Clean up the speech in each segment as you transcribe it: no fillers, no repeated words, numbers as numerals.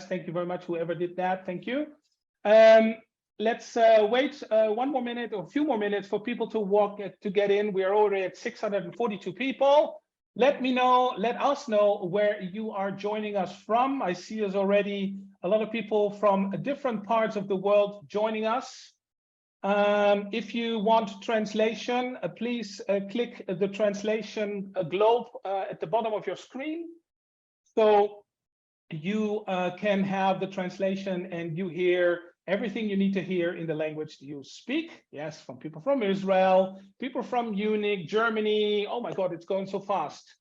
Thank you very much, whoever did that. Thank you. Let's wait 1 more minute or a few more minutes for people to get in. We are already at 642 people. Let us know where you are joining us from. I see there's already a lot of people from different parts of the world joining us. If you want translation, please click the translation globe at the bottom of your screen. So you can have the translation and you hear everything you need to hear in the language you speak. Yes, from people from Israel, people from Munich, Germany. Oh my God, it's going so fast.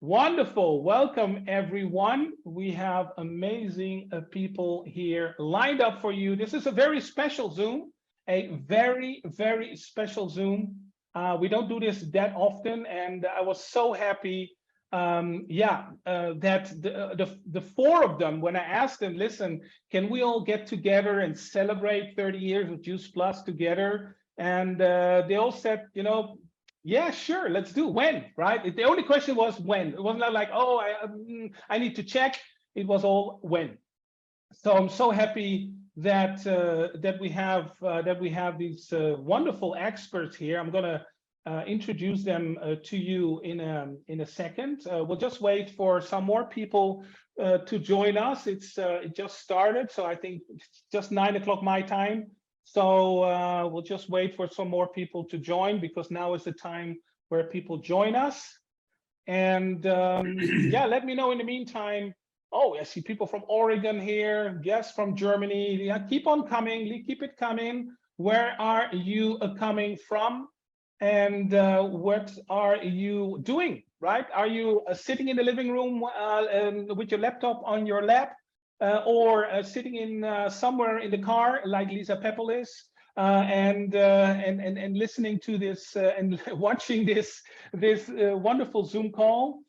Wonderful. Welcome, everyone. We have amazing people here lined up for you. This is a very special Zoom, a very, very special Zoom. We don't do this that often, and I was so happy that the 4 of them, when I asked them, listen, can we all get together and celebrate 30 years of Juice Plus together? And they all said, yeah, sure, let's do. When, right? The only question was when. It wasn't like, oh, I need to check. It was all when. So I'm so happy that that we have these wonderful experts here. I'm gonna introduce them to you in a second. We'll just wait for some more people to join us. It just started, so I think it's just 9 o'clock my time. So we'll just wait for some more people to join, because now is the time where people join us. And yeah, let me know in the meantime. Oh, I see people from Oregon here. Yes, from Germany. Yeah, keep on coming. Keep it coming. Where are you coming from? And what are you doing, right? Are you sitting in the living room with your laptop on your lap, or sitting in somewhere in the car like Lisa Peppel is, and listening to this and watching this wonderful Zoom call?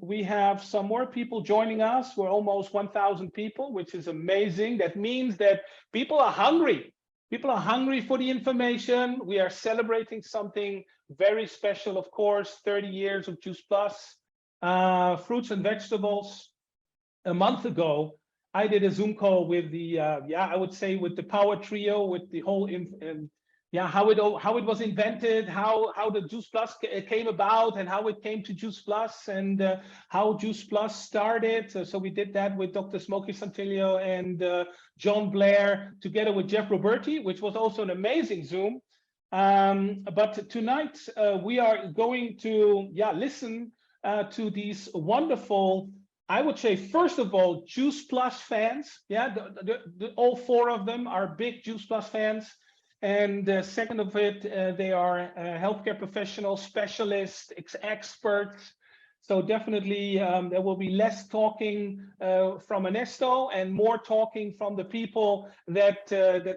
We have some more people joining us. We're almost 1,000 people, which is amazing. That means that people are hungry. People are hungry for the information. We are celebrating something very special, of course, 30 years of Juice Plus, fruits and vegetables. A month ago, I did a Zoom call with the, I would say with the power trio, with the whole, how it was invented, how the Juice Plus came about, and how it came to Juice Plus, and how Juice Plus started. So we did that with Dr. Smokey Santillo and John Blair, together with Jeff Roberti, which was also an amazing Zoom. But tonight we are going to listen to these wonderful, I would say, first of all, Juice Plus fans. All 4 of them are big Juice Plus fans. And second of it, they are healthcare professionals, specialists, experts. So definitely there will be less talking from Ernesto and more talking from the people that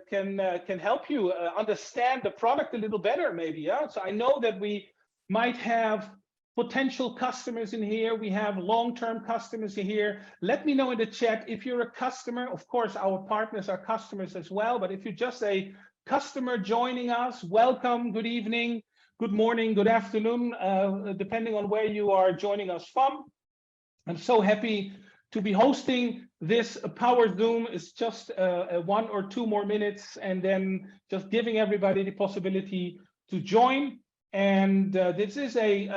can help you understand the product a little better, maybe. Yeah. So I know that we might have potential customers in here. We have long-term customers in here. Let me know in the chat if you're a customer. Of course, our partners are customers as well. But if you're just a customer joining us, welcome, good evening, good morning, good afternoon, depending on where you are joining us from. I'm so happy to be hosting this Power Zoom. It's just 1 or 2 more minutes, and then just giving everybody the possibility to join. And this is a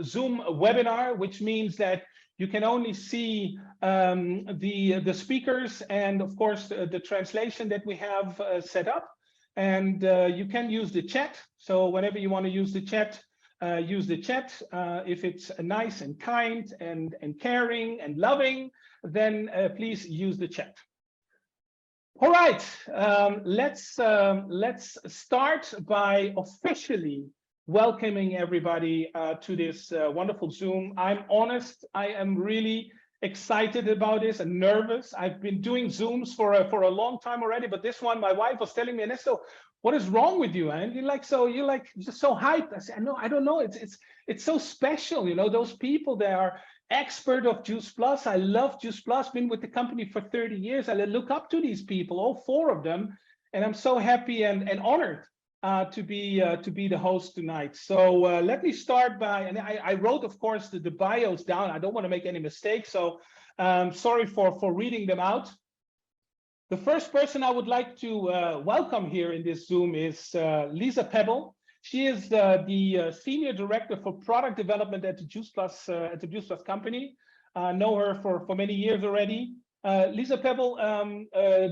Zoom webinar, which means that you can only see the speakers and, of course, the translation that we have set up. And you can use the chat. So whenever you want to use the chat, use the chat. If it's nice and kind and caring and loving, then please use the chat. All right, let's start by officially welcoming everybody to this wonderful Zoom. I'm honest, I am really excited about this and nervous. I've been doing Zooms for a long time already, but this one, my wife was telling me, Ernesto, what is wrong with you? And you're just so hyped. I said, no, I don't know. It's so special, those people, they are expert of Juice Plus. I love Juice Plus, been with the company for 30 years. I look up to these people, all 4 of them, and I'm so happy and honored to be the host tonight. So let me start by, and I wrote, of course, the bios down. I don't want to make any mistakes, so sorry for reading them out. The first person I would like to welcome here in this Zoom is Lisa Pebble. She is the Senior Director for Product Development at the Juice Plus company. Know her for many years already. Lisa Pebble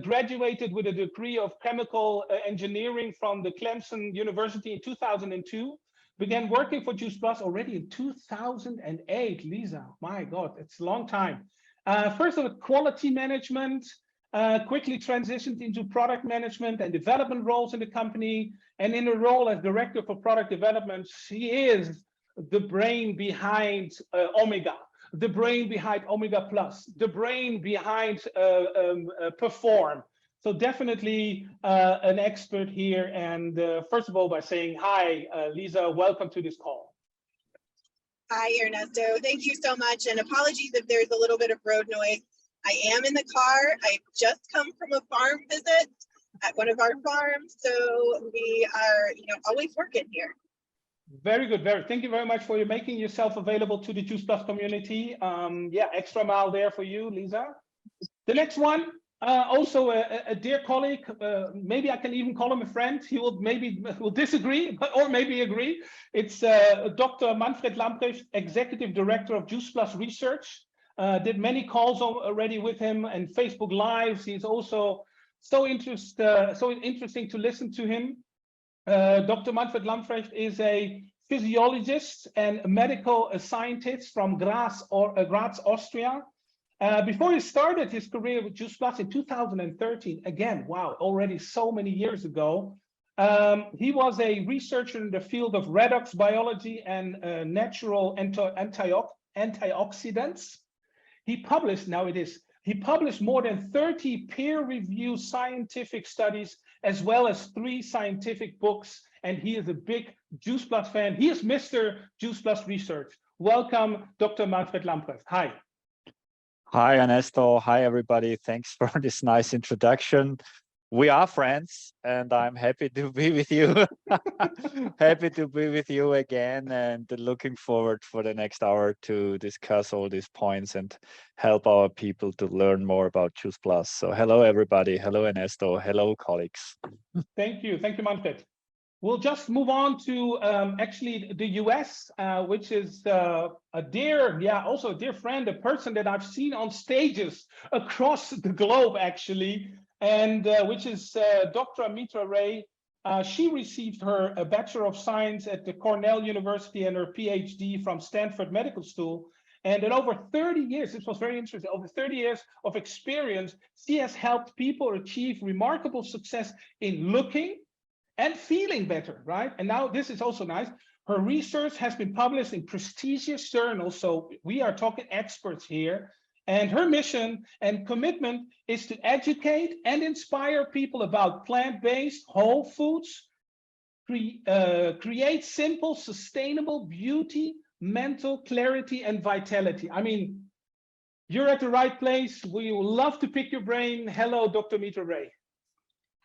graduated with a degree of chemical engineering from the Clemson University in 2002. Began working for Juice Plus already in 2008. Lisa, my God, it's a long time. First of all, quality management, quickly transitioned into product management and development roles in the company. And in a role as Director for Product Development, she is the brain behind Omega, the brain behind Omega Plus, the brain behind Perform. So definitely an expert here. And first of all, by saying hi, Lisa, welcome to this call. Hi, Ernesto. Thank you so much. And apologies if there's a little bit of road noise. I am in the car. I just come from a farm visit at one of our farms. So we are, always working here. Very good. Thank you very much for making yourself available to the Juice Plus community. Yeah, extra mile there for you, Lisa. The next one, also a dear colleague. Maybe I can even call him a friend. He will disagree, or maybe agree. It's Dr. Manfred Lamprecht, Executive Director of Juice Plus Research. Did many calls already with him and Facebook Lives. He's also so interesting to listen to him. Dr. Manfred Lamprecht is a physiologist and medical scientist from Graz, Austria. Before he started his career with Juice Plus in 2013, again, wow, already so many years ago, he was a researcher in the field of redox biology and natural antioxidants. He published more than 30 peer-reviewed scientific studies, as well as 3 scientific books, and he is a big Juice Plus fan. He is Mr. Juice Plus Research. Welcome, Dr. Manfred Lamprecht. Hi. Hi, Ernesto. Hi, everybody. Thanks for this nice introduction. We are friends, and I'm happy to be with you. Happy to be with you again, and looking forward for the next hour to discuss all these points and help our people to learn more about Juice Plus. So hello, everybody. Hello, Ernesto. Hello, colleagues. Thank you. Thank you, Manfred. We'll just move on to actually the US, which is also a dear friend, a person that I've seen on stages across the globe, actually. And which is Dr. Amita Ray. She received her Bachelor of Science at the Cornell University and her PhD from Stanford Medical School. And in over 30 years, this was very interesting, over 30 years of experience, she has helped people achieve remarkable success in looking and feeling better, right? And now this is also nice. Her research has been published in prestigious journals. So we are talking experts here. And her mission and commitment is to educate and inspire people about plant-based whole foods, create simple, sustainable beauty, mental clarity, and vitality. I mean, you're at the right place. We would love to pick your brain. Hello, Dr. Mitra Ray.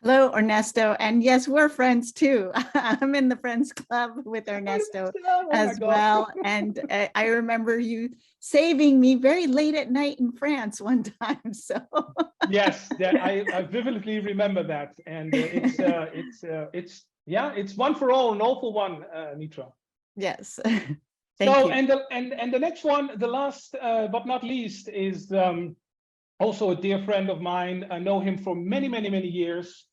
Hello, Ernesto. And yes, we're friends too. I'm in the Friends Club with Ernesto as well. And I remember you saving me very late at night in France one time. So yes, I vividly remember that. And it's one for all and all for one, Mitra. Yes. Thank you. And the next one, the last but not least, is also a dear friend of mine. I know him for many, many, many years.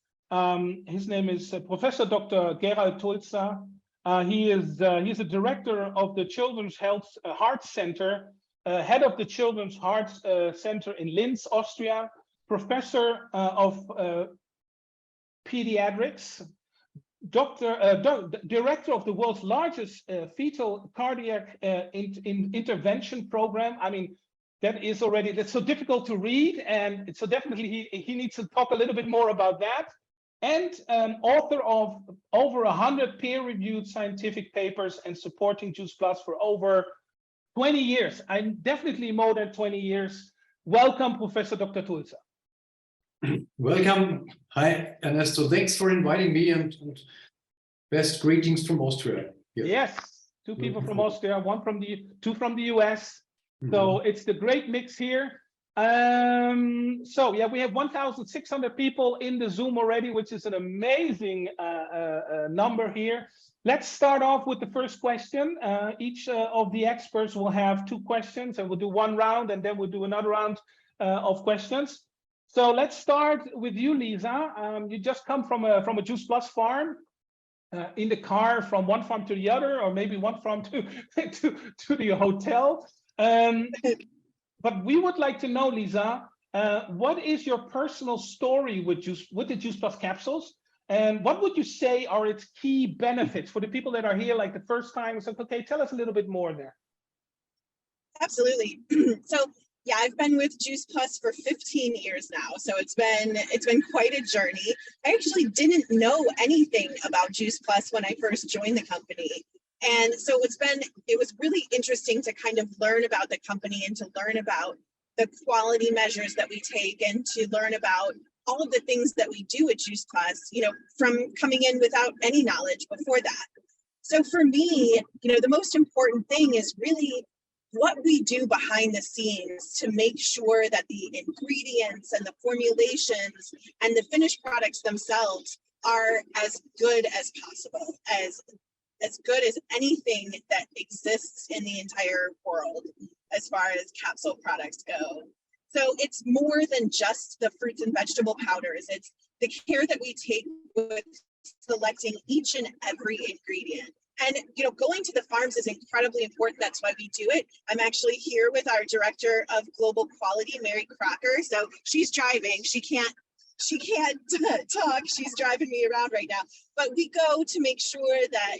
His name is Professor Dr. Gerald Tulza. He's a director of the Children's Heart Center, head of the Children's Heart Center in Linz, Austria, professor of pediatrics, director of the world's largest fetal cardiac intervention program. I mean, that's so difficult to read, and so definitely he needs to talk a little bit more about that. And author of over 100 peer-reviewed scientific papers and supporting Juice Plus for over 20 years. I'm definitely more than 20 years. Welcome, Professor Dr. Tulza. Welcome. Hi, Ernesto. Thanks for inviting me and Best greetings from Austria. Here. Yes, two people from Austria, two from the US. So it's the great mix here. So yeah, we have 1,600 people in the Zoom already, which is an amazing number here. Let's start off with the first question. Each of the experts will have 2 questions, and we'll do one round, and then we'll do another round of questions. So let's start with you, Lisa. You just come from a Juice Plus farm. In the car from one farm to the other, or maybe one farm to the hotel. But we would like to know, Lisa, what is your personal story with the Juice Plus capsules? And what would you say are its key benefits for the people that are here like the first time? It's like, okay, tell us a little bit more there. Absolutely. So yeah, I've been with Juice Plus for 15 years now. So it's been quite a journey. I actually didn't know anything about Juice Plus when I first joined the company. And so it was really interesting to kind of learn about the company and to learn about the quality measures that we take and to learn about all of the things that we do at Juice Plus, you know, from coming in without any knowledge before that. So for me, you know, the most important thing is really what we do behind the scenes to make sure that the ingredients and the formulations and the finished products themselves are as good as possible, as good as anything that exists in the entire world as far as capsule products go. So it's more than just the fruits and vegetable powders. It's the care that we take with selecting each and every ingredient. And, you know, going to the farms is incredibly important. That's why we do it. I'm actually here with our director of global quality, Mary Crocker. So she's driving. She can't talk. She's driving me around right now. But we go to make sure that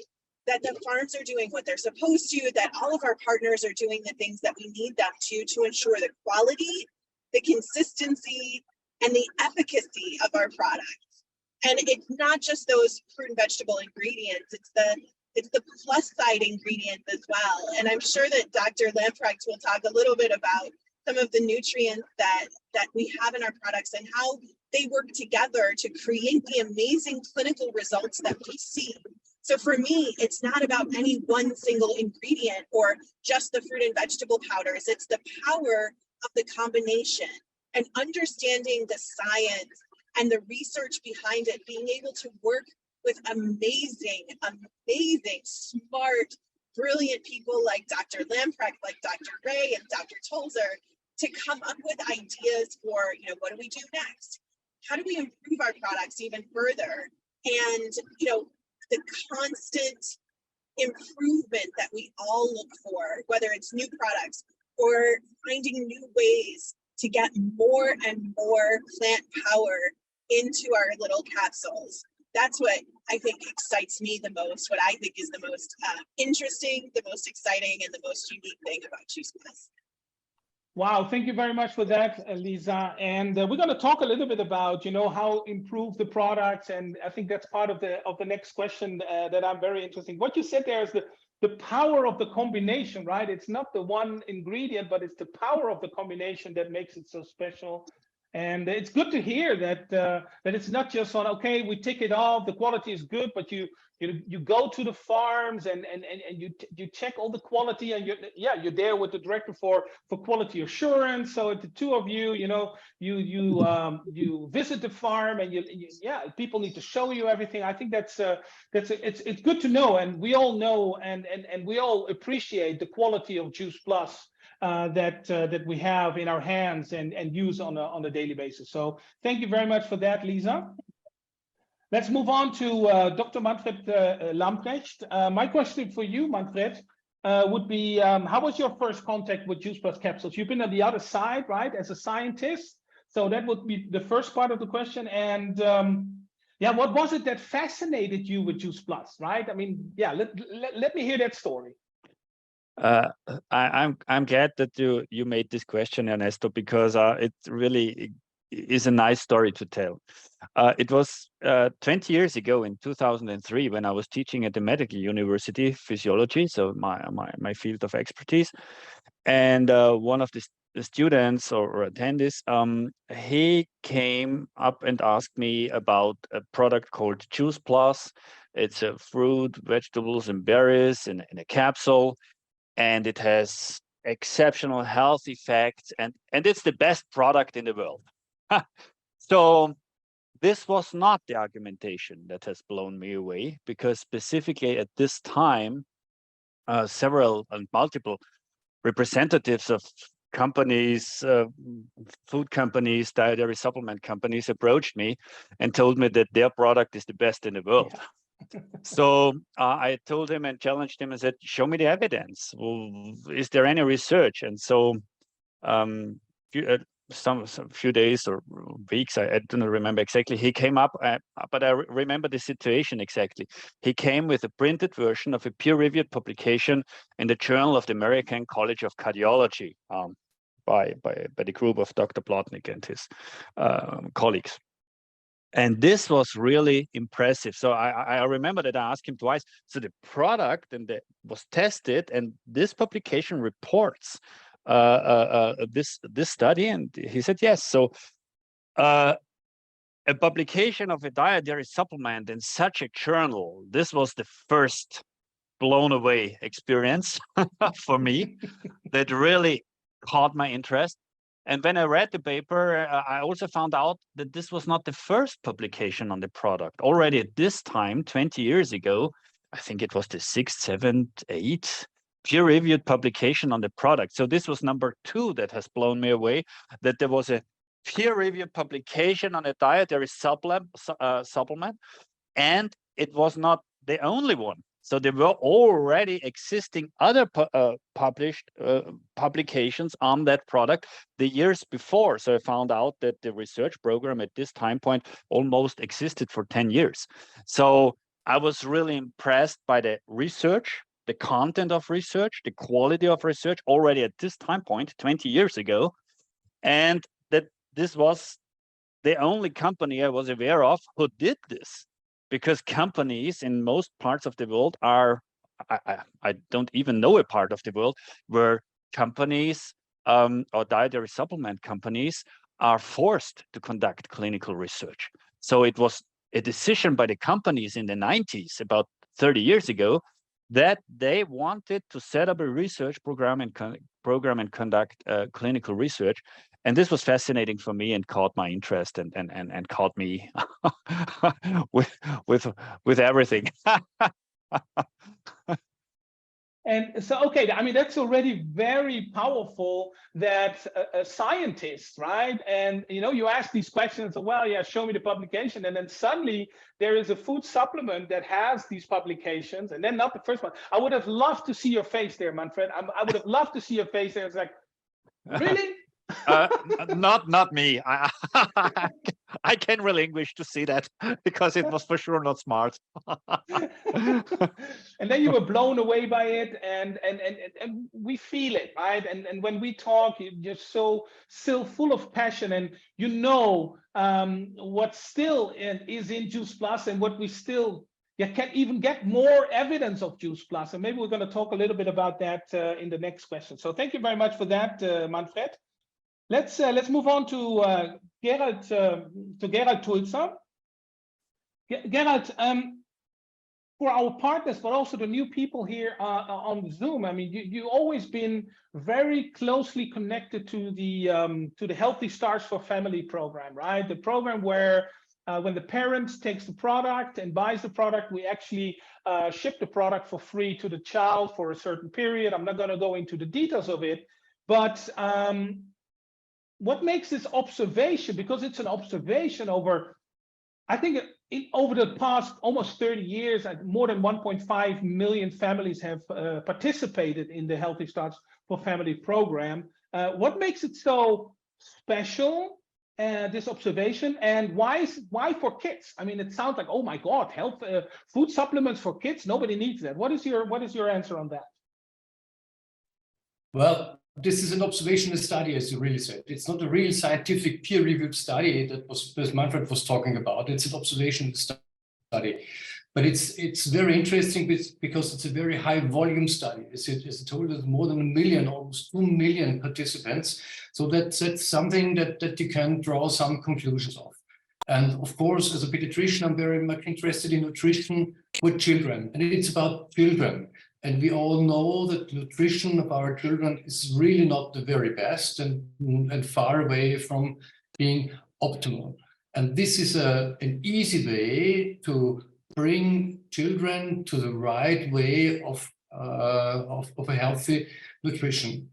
the farms are doing what they're supposed to, that all of our partners are doing the things that we need them to ensure the quality, the consistency, and the efficacy of our products. And it's not just those fruit and vegetable ingredients. It's the plus side ingredients as well. And I'm sure that Dr. Lamprecht will talk a little bit about some of the nutrients that we have in our products and how they work together to create the amazing clinical results that we see. So for me, it's not about any one single ingredient or just the fruit and vegetable powders. It's the power of the combination and understanding the science and the research behind it, being able to work with amazing, smart, brilliant people like Dr. Lamprecht, like Dr. Ray and Dr. Tolzer to come up with ideas for, you know, what do we do next? How do we improve our products even further? And, you know, the constant improvement that we all look for, whether it's new products or finding new ways to get more and more plant power into our little capsules. That's what I think excites me the most, what I think is the most interesting, the most exciting, and the most unique thing about Juice Plus. Wow, thank you very much for that, Lisa. And we're going to talk a little bit about, you know, how improve the products. And I think that's part of the next question that I'm very interested in. What you said there is the power of the combination, right? It's not the one ingredient, but it's the power of the combination that makes it so special. And it's good to hear that that it's not just on, okay, we tick it off, the quality is good, but you go to the farms and you check all the quality, and you're there with the director for quality assurance. So the two of you, you know, you visit the farm, and people need to show you everything. I think it's good to know, and we all know and we all appreciate the quality of Juice Plus that we have in our hands and use on a daily basis. So thank you very much for that, Lisa. Let's move on to Dr. Manfred Lamprecht. My question for you, Manfred, would be, how was your first contact with Juice Plus capsules? You've been on the other side, right, as a scientist. So that would be the first part of the question. And what was it that fascinated you with Juice Plus, right? I mean, let me hear that story. I'm glad that you made this question, Ernesto, because it really is a nice story to tell. It was 20 years ago in 2003 when I was teaching at the medical university, physiology, so my field of expertise. And one of the students or attendees, he came up and asked me about a product called Juice Plus It's a fruit, vegetables, and berries in a capsule, and it has exceptional health effects, and it's the best product in the world. So this was not the argumentation that has blown me away, because specifically at this time, several and multiple representatives of companies, food companies, dietary supplement companies approached me and told me that their product is the best in the world. Yeah. So I told him and challenged him and said, show me the evidence. Well, is there any research? And so some few days or weeks, I don't remember exactly, he came up, but I remember the situation exactly. He came with a printed version of a peer-reviewed publication in the Journal of the American College of Cardiology by the group of Dr. Plotnik and his colleagues. And this was really impressive. So I remember that I asked him twice. So the product was tested, and this publication reports this study, and he said yes. So a publication of a dietary supplement in such a journal, this was the first blown away experience for me that really caught my interest. And when I read the paper, I also found out that this was not the first publication on the product. Already at this time, 20 years ago, I think it was the 6th, 7th, 8th peer-reviewed publication on the product. So this was number 2 that has blown me away, that there was a peer-reviewed publication on a dietary supplement, and it was not the only one. So there were already existing other published publications on that product the years before. So I found out that the research program at this time point almost existed for 10 years. So I was really impressed by the research, the content of research, the quality of research already at this time point, 20 years ago. And that this was the only company I was aware of who did this. Because companies in most parts of the world are, I don't even know a part of the world where companies or dietary supplement companies are forced to conduct clinical research. So it was a decision by the companies in the 90s, about 30 years ago, that they wanted to set up a research program and conduct clinical research. And this was fascinating for me and caught my interest and caught me with everything. And so, okay, I mean, that's already very powerful that a scientist, right? And, you know, you ask these questions, well, yeah, show me the publication. And then suddenly there is a food supplement that has these publications, and then not the first one. I would have loved to see your face there, Manfred. I would have loved to see your face there. It's like, really? Not me. I can relinquish to see that, because it was for sure not smart. And then you were blown away by it, and we feel it, right? And when we talk, you're so still full of passion, and you know what still is in Juice Plus, and what we still can even get more evidence of Juice Plus. And maybe we're going to talk a little bit about that in the next question. So thank you very much for that, Manfred. Let's move on to Gerald Tulzer. Gerald, for our partners, but also the new people here on Zoom, I mean, you've always been very closely connected to the Healthy Starts for Family program, right? The program where when the parent takes the product and buys the product, we actually ship the product for free to the child for a certain period. I'm not going to go into the details of it, but what makes this observation, because it's an observation over, I think over the past almost 30 years, more than 1.5 million families have participated in the Healthy Starts for Family program. What makes it so special, this observation, and why for kids? I mean, it sounds like, oh my God, food supplements for kids, nobody needs that. What is your answer on that? Well, this is an observational study, as you really said. It's not a real scientific peer-reviewed study that Manfred was talking about. It's an observational study. But it's very interesting because it's a very high volume study. As I told you, more than 1 million, almost 2 million participants. So that's something that you can draw some conclusions of. And of course, as a pediatrician, I'm very much interested in nutrition with children, and it's about children. And we all know that nutrition of our children is really not the very best and far away from being optimal. And this is an easy way to bring children to the right way of a healthy nutrition.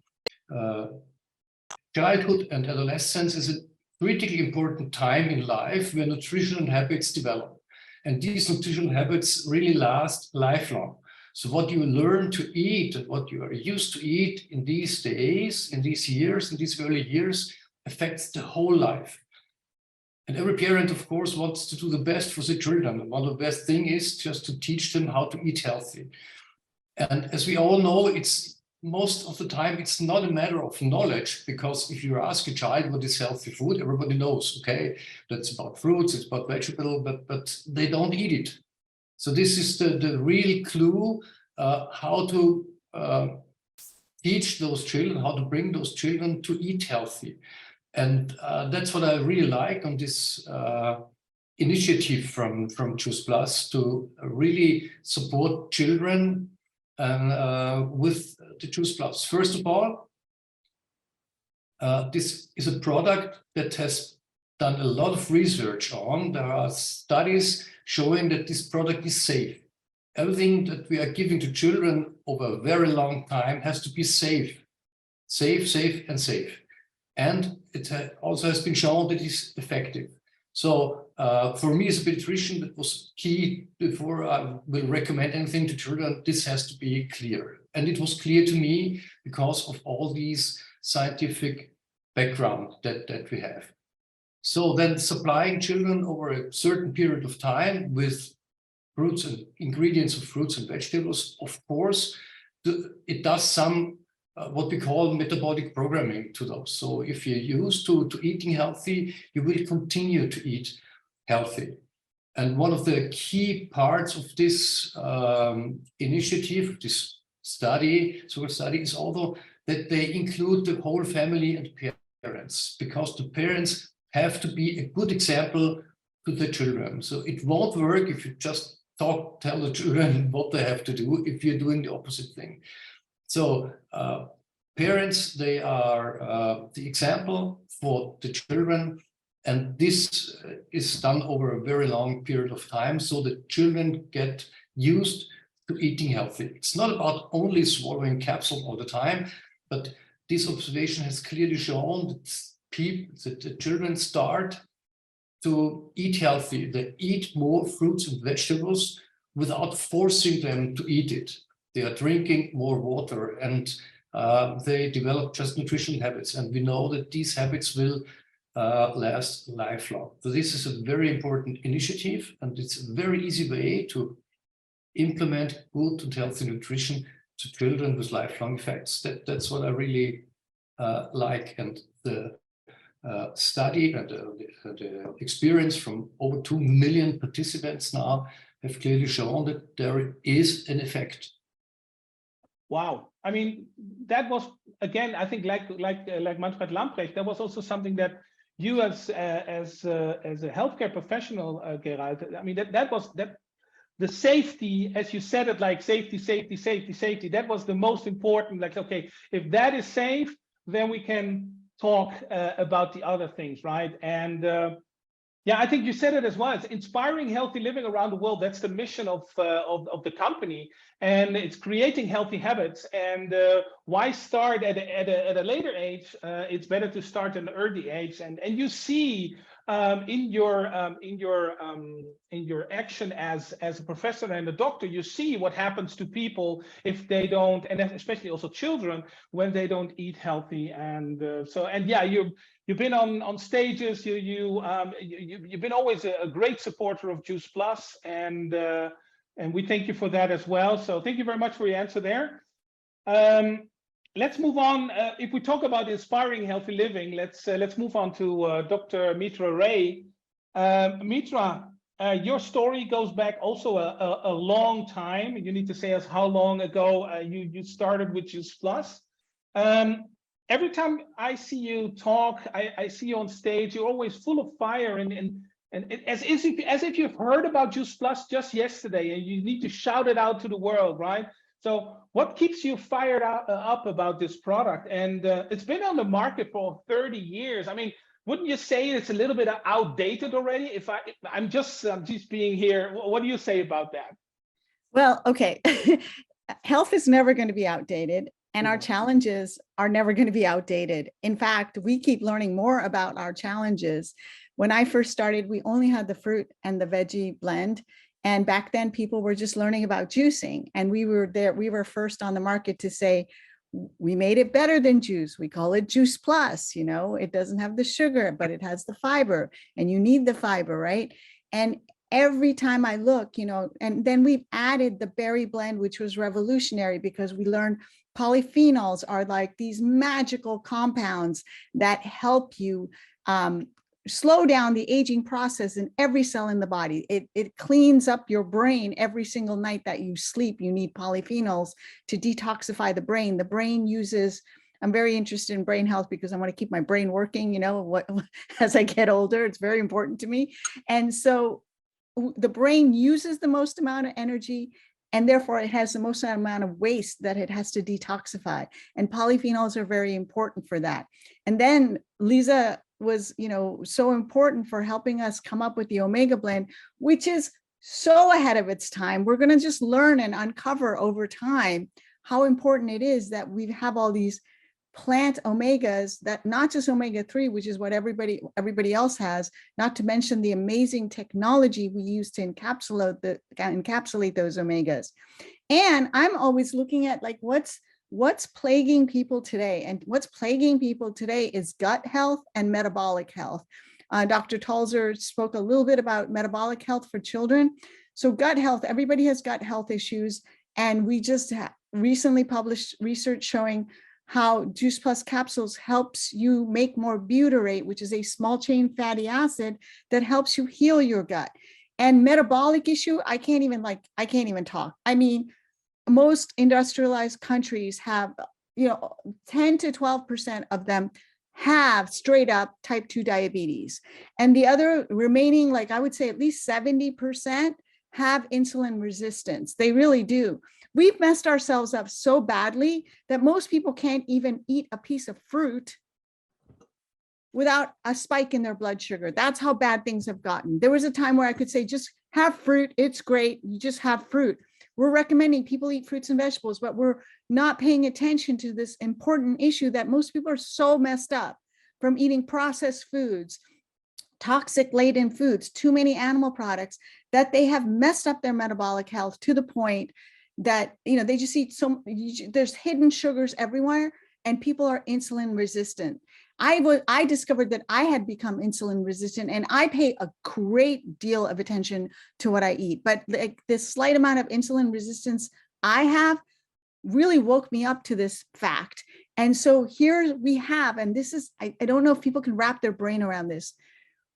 Childhood and adolescence is a critically important time in life where nutritional habits develop. And these nutritional habits really last lifelong. So what you learn to eat and what you are used to eat in these days, in these years, in these early years, affects the whole life. And every parent, of course, wants to do the best for their children. And one of the best things is just to teach them how to eat healthy. And as we all know, it's most of the time, it's not a matter of knowledge, because if you ask a child what is healthy food, everybody knows, okay, that's about fruits, it's about vegetables, but they don't eat it. So this is the real clue, how to teach those children, how to bring those children to eat healthy. And that's what I really like on this initiative from Juice Plus, to really support children with the Juice Plus. First of all, this is a product that has done a lot of research on. There are studies showing that this product is safe. Everything that we are giving to children over a very long time has to be safe. Safe, and safe. And it also has been shown that it's effective. So for me as a pediatrician, that was key before I will recommend anything to children. This has to be clear. And it was clear to me because of all these scientific background that we have. So then supplying children over a certain period of time with fruits and ingredients of fruits and vegetables, of course, it does some what we call metabolic programming to those. So if you're used to eating healthy, you will continue to eat healthy. And one of the key parts of this initiative, this study, is also that they include the whole family and parents, because the parents have to be a good example to the children. So it won't work if you just tell the children what they have to do if you're doing the opposite thing. So parents, they are the example for the children, and this is done over a very long period of time, so that children get used to eating healthy. It's not about only swallowing capsules all the time, but this observation has clearly shown that the children start to eat healthy. They eat more fruits and vegetables without forcing them to eat it. They are drinking more water, and they develop just nutrition habits. And we know that these habits will last lifelong. So this is a very important initiative, and it's a very easy way to implement good and healthy nutrition to children with lifelong effects. That's what I really like. And the study and the experience from over 2 million participants now have clearly shown that there is an effect. Wow. I mean, that was, again, I think like Manfred Lamprecht, that was also something that you as a healthcare professional, Gerald, I mean, that was the safety, as you said it, like safety, that was the most important. Like, okay, if that is safe, then we can talk about the other things, right? And yeah, I think you said it as well. It's inspiring healthy living around the world. That's the mission of the company, and it's creating healthy habits. And why start at a later age? It's better to start at an early age. And you see in your action as a professor and a doctor, you see what happens to people if they don't, and especially also children, when they don't eat healthy. And yeah, you've been on stages. You've been always a great supporter of Juice Plus, and we thank you for that as well. So thank you very much for your answer there. Let's move on. If we talk about inspiring healthy living, let's move on to Dr. Mitra Ray. Mitra, your story goes back also a long time. You need to say us how long ago you started with Juice Plus. Every time I see you talk, I see you on stage, you're always full of fire and as if you've heard about Juice Plus just yesterday and you need to shout it out to the world, right? So what keeps you fired up about this product? And it's been on the market for 30 years. I mean, wouldn't you say it's a little bit outdated already? I'm just being here. What do you say about that? Well, okay. Health is never going to be outdated, and our challenges are never going to be outdated. In fact, we keep learning more about our challenges. When I first started, we only had the fruit and the veggie blend. And back then people were just learning about juicing. And we were first on the market to say, we made it better than juice. We call it Juice Plus. You know, it doesn't have the sugar, but it has the fiber, and you need the fiber, right? And every time I look, you know, and then we've added the berry blend, which was revolutionary because we learned polyphenols are like these magical compounds that help you slow down the aging process in every cell in the body. It cleans up your brain every single night that you sleep. You need polyphenols to detoxify the brain. The brain uses, I'm very interested in brain health because I want to keep my brain working, you know, as I get older, it's very important to me. And so the brain uses the most amount of energy, and therefore it has the most amount of waste that it has to detoxify. And polyphenols are very important for that. And then Lisa was, you know, so important for helping us come up with the omega blend, which is so ahead of its time. We're going to just learn and uncover over time how important it is that we have all these plant omegas, that not just omega-3, which is what everybody else has, not to mention the amazing technology we use to encapsulate those omegas. And I'm always looking at like what's plaguing people today, and what's plaguing people today is gut health and metabolic health. Dr. Talzer spoke a little bit about metabolic health for children. So gut health, everybody has gut health issues, and we just recently published research showing how Juice Plus capsules helps you make more butyrate, which is a small chain fatty acid that helps you heal your gut. And metabolic issue, I can't even talk. I mean, most industrialized countries have, you know, 10 to 12% of them have straight up type 2 diabetes. And the other remaining, like I would say at least 70% have insulin resistance. They really do. We've messed ourselves up so badly that most people can't even eat a piece of fruit without a spike in their blood sugar. That's how bad things have gotten. There was a time where I could say, just have fruit. It's great. You just have fruit. We're recommending people eat fruits and vegetables, but we're not paying attention to this important issue that most people are so messed up from eating processed foods, toxic laden foods, too many animal products, that they have messed up their metabolic health to the point that, you know, they just eat there's hidden sugars everywhere, and people are insulin resistant. I discovered that I had become insulin resistant, and I pay a great deal of attention to what I eat. But like this slight amount of insulin resistance I have really woke me up to this fact. And so here we have, and this is, I don't know if people can wrap their brain around this.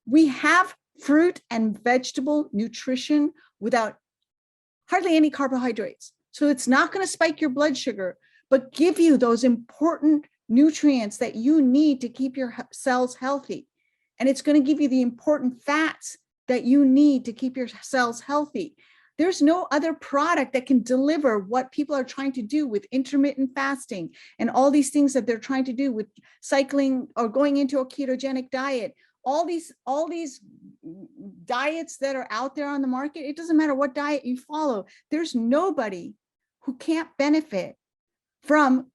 We have fruit and vegetable nutrition without hardly any carbohydrates. So it's not going to spike your blood sugar, but give you those important nutrients that you need to keep your cells healthy. And it's going to give you the important fats that you need to keep your cells healthy. There's no other product that can deliver what people are trying to do with intermittent fasting and all these things that they're trying to do with cycling or going into a ketogenic diet. All these diets that are out there on the market, it doesn't matter what diet you follow. There's nobody who can't benefit from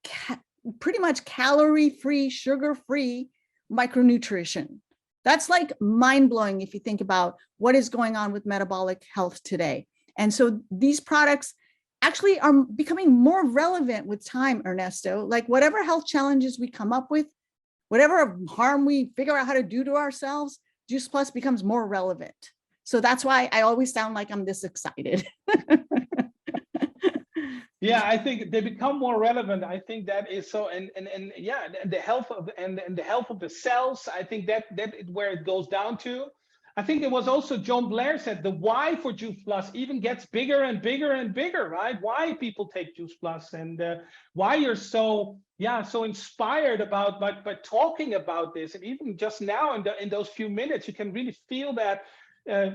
pretty much calorie-free, sugar-free micronutrition. That's like mind-blowing if you think about what is going on with metabolic health today. And so these products actually are becoming more relevant with time, Ernesto. Like whatever health challenges we come up with, whatever harm we figure out how to do to ourselves, Juice Plus becomes more relevant. So that's why I always sound like I'm this excited. Yeah, I think they become more relevant. I think that is so, and yeah, and the health of the health of the cells. I think that is where it goes down to. I think it was also John Blair said the why for Juice Plus even gets bigger and bigger and bigger, right? Why people take Juice Plus and why you're so inspired about by talking about this, and even just now in those few minutes, you can really feel that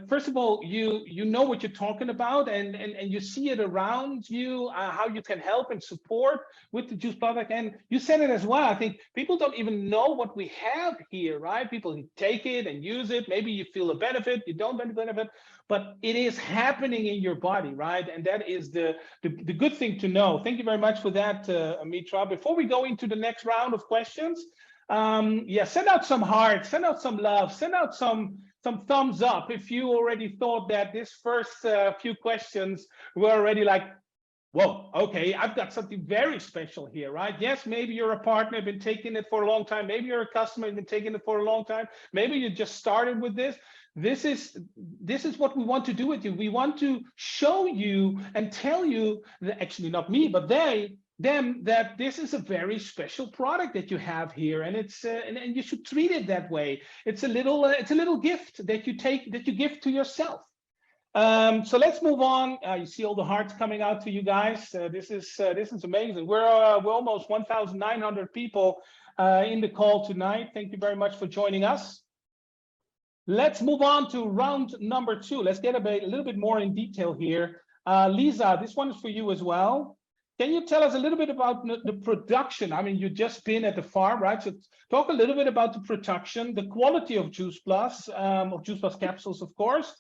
first of all, you know what you're talking about, and you see it around you, how you can help and support with the juice product. And you said it as well. I think people don't even know what we have here, right? People take it and use it. Maybe you feel a benefit, you don't benefit, but it is happening in your body, right? And that is the good thing to know. Thank you very much for that, Mitra. Before we go into the next round of questions, yeah, send out some hearts, send out some love, send out some thumbs up if you already thought that this first few questions were already like, whoa, okay, I've got something very special here, right? Yes, maybe you're a partner, been taking it for a long time. Maybe you're a customer, been taking it for a long time. Maybe you just started with this. This is what we want to do with you. We want to show you and tell you that, actually not me, but them, that this is a very special product that you have here, and it's and you should treat it that way. It's a little gift that you give to yourself. So let's move on. You see all the hearts coming out to you guys. This is amazing. We're almost 1,900 people in the call tonight. Thank you very much for joining us. Let's move on to round number 2. Let's get a little bit more in detail here. Lisa, this one is for you as well. Can you tell us a little bit about the production? I mean, you've just been at the farm, right? So talk a little bit about the production, the quality of Juice Plus, capsules, of course.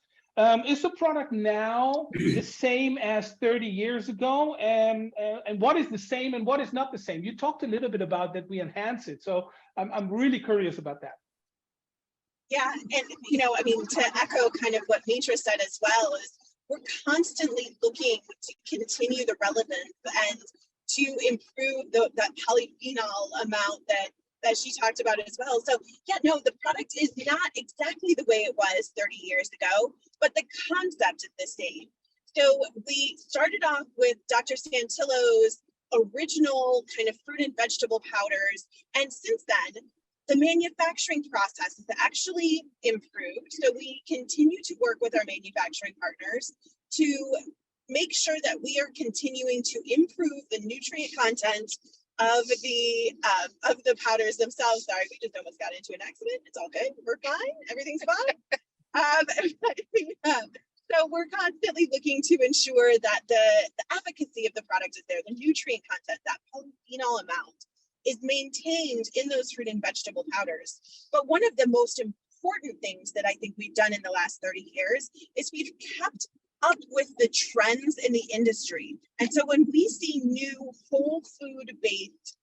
Is the product now the same as 30 years ago? And what is the same and what is not the same? You talked a little bit about that we enhance it. So I'm really curious about that. Yeah, and I mean, to echo kind of what Mitra said as well, is we're constantly looking to continue the relevance and to improve that polyphenol amount that she talked about as well. So yeah, no, the product is not exactly the way it was 30 years ago, but the concept is the same. So we started off with Dr. Santillo's original kind of fruit and vegetable powders, and since then, the manufacturing process has actually improved. So we continue to work with our manufacturing partners to make sure that we are continuing to improve the nutrient content of the powders themselves. Sorry, we just almost got into an accident. It's all good. We're fine. Everything's fine. So we're constantly looking to ensure that the efficacy of the product is there, the nutrient content, that polyphenol amount is maintained in those fruit and vegetable powders. But one of the most important things that I think we've done in the last 30 years is we've kept up with the trends in the industry. And so when we see new whole food based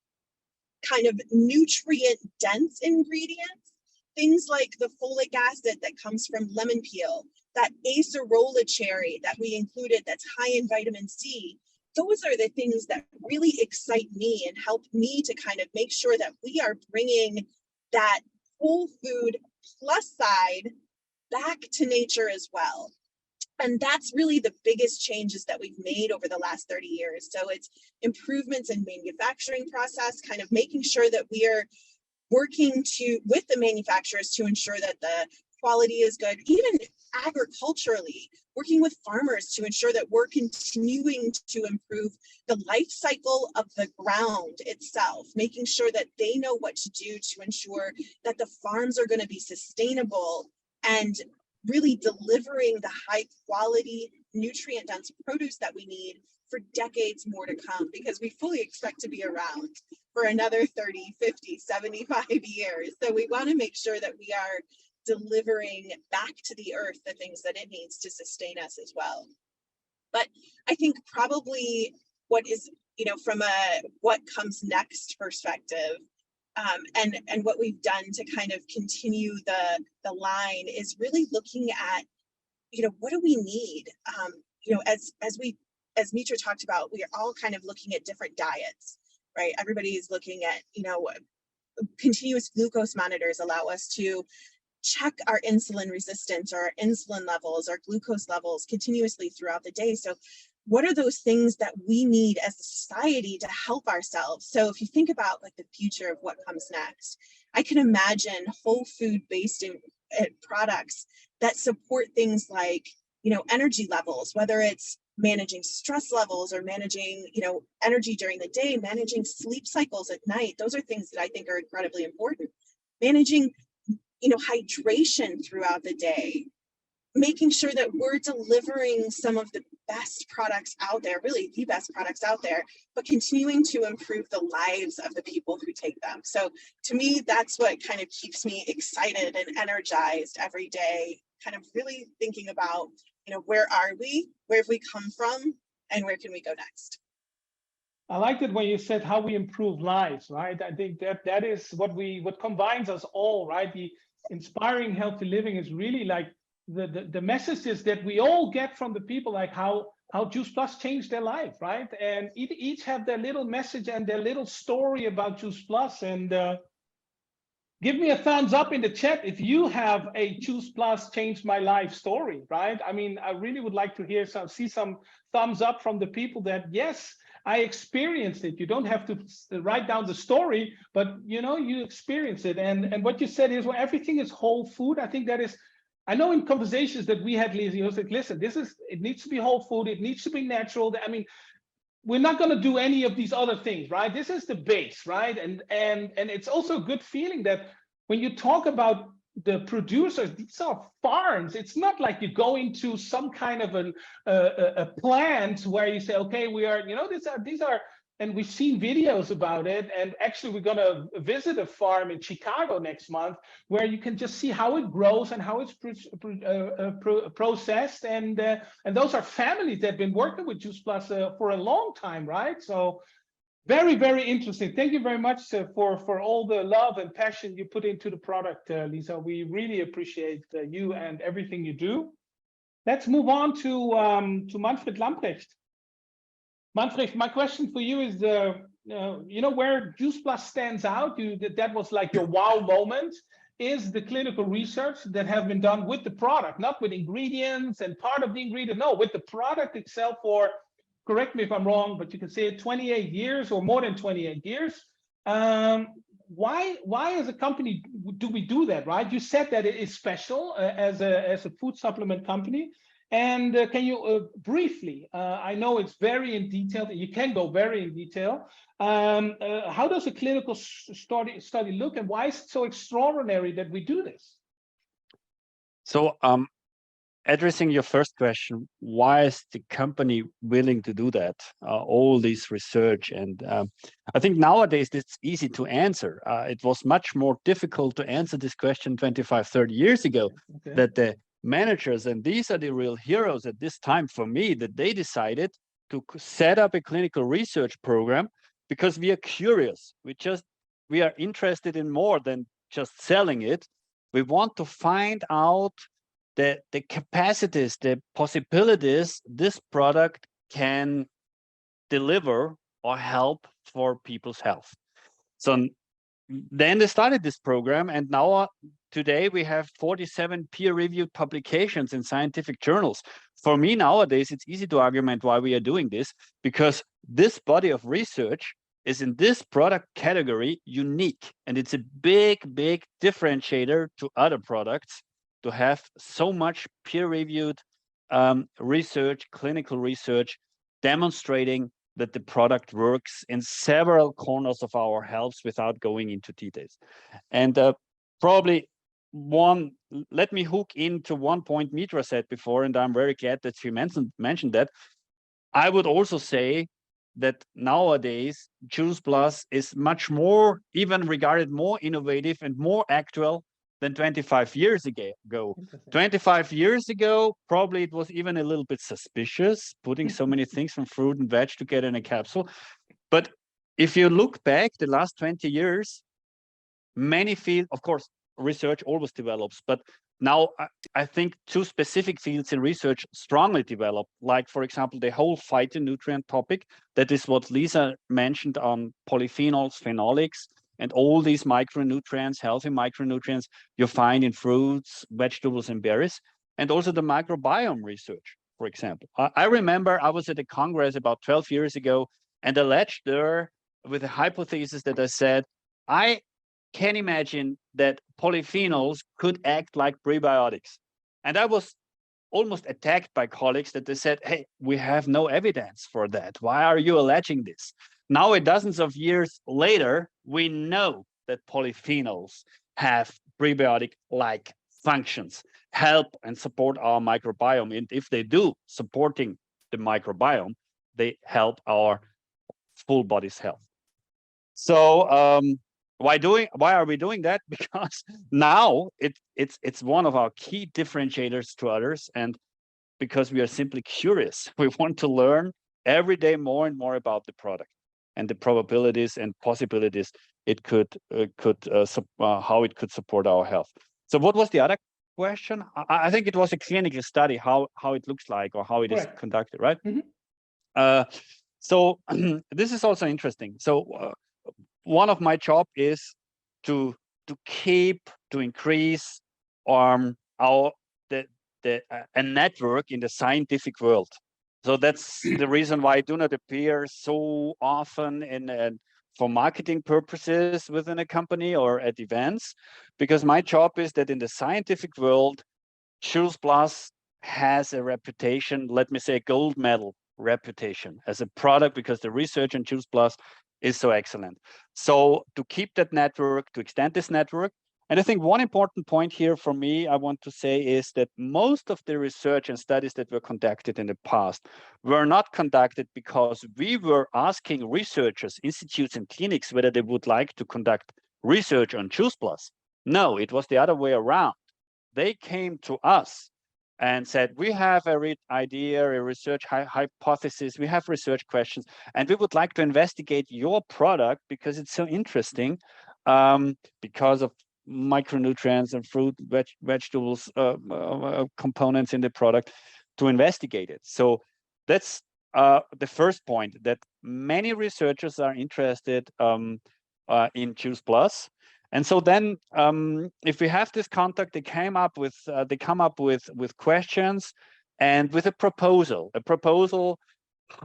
kind of nutrient dense ingredients, things like the folic acid that comes from lemon peel, that acerola cherry that we included that's high in vitamin C, those are the things that really excite me and help me to kind of make sure that we are bringing that whole food plus side back to nature as well. And that's really the biggest changes that we've made over the last 30 years. So it's improvements in manufacturing process, kind of making sure that we are working with the manufacturers to ensure that the quality is good, even agriculturally, working with farmers to ensure that we're continuing to improve the life cycle of the ground itself, making sure that they know what to do to ensure that the farms are going to be sustainable and really delivering the high quality, nutrient dense produce that we need for decades more to come, because we fully expect to be around for another 30, 50, 75 years. So we want to make sure that we are delivering back to the earth the things that it needs to sustain us as well. But I think probably what is, from a what comes next perspective, and what we've done to kind of continue the line is really looking at, what do we need? As Mitra talked about, we are all kind of looking at different diets, right? Everybody is looking at, continuous glucose monitors allow us to check our insulin resistance or our insulin levels, our glucose levels continuously throughout the day. So what are those things that we need as a society to help ourselves? So if you think about like the future of what comes next, I can imagine whole food based products that support things like, energy levels, whether it's managing stress levels or managing, energy during the day, managing sleep cycles at night. Those are things that I think are incredibly important. Managing hydration throughout the day, making sure that we're delivering some of the best products out there, really the best products out there, but continuing to improve the lives of the people who take them. So to me, that's what kind of keeps me excited and energized every day, kind of really thinking about, you know, where are we, where have we come from, and where can we go next? I liked it when you said how we improve lives, right? I think that is what combines us all, right? The inspiring healthy living is really like the messages that we all get from the people, like how Juice Plus changed their life, right? And each have their little message and their little story about Juice Plus. And give me a thumbs up in the chat if you have a Juice Plus changed my life story, right? I mean, I really would like to see some thumbs up from the people that, yes, I experienced it. You don't have to write down the story, but you know, you experience it. And what you said is, well, everything is whole food. I think that is, I know in conversations that we had, Lisa, you was like, listen, it needs to be whole food. It needs to be natural. I mean, we're not going to do any of these other things, right? This is the base, right? And it's also a good feeling that when you talk about the producers, these are farms. It's not like you go into some kind of a plant where you say, okay, we are, you know, these are, and we've seen videos about it. And actually, we're going to visit a farm in Chicago next month where you can just see how it grows and how it's processed. And those are families that have been working with Juice Plus for a long time, right? So very, very interesting. Thank you very much for all the love and passion you put into the product, Lisa. We really appreciate you and everything you do. Let's move on to Manfred Lamprecht. Manfred, my question for you is, you know, where Juice Plus stands out, that was like your wow moment, is the clinical research that have been done with the product, not with ingredients and part of the ingredient, no, with the product itself for, correct me if I'm wrong, but you can say 28 years or more than 28 years. Why as a company do we do that, right? You said that it is special as a food supplement company. And can you briefly, I know it's very in detail, you can go very in detail. How does a clinical study look, and why is it so extraordinary that we do this? So addressing your first question, why is the company willing to do that? All this research, and I think nowadays it's easy to answer. It was much more difficult to answer this question 25, 30 years ago, okay, that the managers, and these are the real heroes at this time for me, that they decided to set up a clinical research program because we are curious. We are interested in more than just selling it. We want to find out the capacities, the possibilities this product can deliver or help for people's health. So then they started this program, and now today we have 47 peer-reviewed publications in scientific journals. For me nowadays, it's easy to argument why we are doing this, because this body of research is in this product category unique, and it's a big, big differentiator to other products to have so much peer-reviewed research, clinical research, demonstrating that the product works in several corners of our health without going into details. And probably let me hook into one point Mitra said before, and I'm very glad that she mentioned that. I would also say that nowadays Juice Plus is much more, even regarded more innovative and more actual than 25 years ago. 25 years ago, probably it was even a little bit suspicious, putting so many things from fruit and veg together in a capsule. But if you look back the last 20 years, many fields, of course, research always develops, but now I think two specific fields in research strongly develop, like, for example, the whole phytonutrient topic. That is what Lisa mentioned on polyphenols, phenolics, and all these micronutrients, healthy micronutrients you find in fruits, vegetables, and berries, and also the microbiome research, for example. I remember I was at a Congress about 12 years ago, and I lectured there with a hypothesis that I said, I can imagine that polyphenols could act like prebiotics. And I was almost attacked by colleagues that they said, hey, we have no evidence for that. Why are you alleging this? Now, dozens of years later, we know that polyphenols have prebiotic-like functions. help and support our microbiome. And if they do, supporting the microbiome, they help our full body's health. So why are we doing that? Because now it's one of our key differentiators to others, and because we are simply curious. We want to learn every day more and more about the product and the probabilities and possibilities it could how it could support our health. So what was the other question? I think it was a clinical study, how it looks like or how it is conducted, right? So this is also interesting. So one of my job is to increase a network in the scientific world. So that's the reason why I do not appear so often for marketing purposes within a company or at events, because my job is that in the scientific world, Juice Plus has a reputation, let me say a gold medal reputation as a product, because the research on Juice Plus is so excellent. So to keep that network, to extend this network, and I think one important point here for me, I want to say, is that most of the research and studies that were conducted in the past were not conducted because we were asking researchers, institutes and clinics whether they would like to conduct research on Juice Plus. No, it was the other way around. They came to us and said, we have a idea, a research hypothesis, we have research questions, and we would like to investigate your product because it's so interesting, because of micronutrients and fruit, vegetables, components in the product, to investigate it. So that's the first point, that many researchers are interested in Juice Plus. And so then, if we have this contact, they come up with questions and with a proposal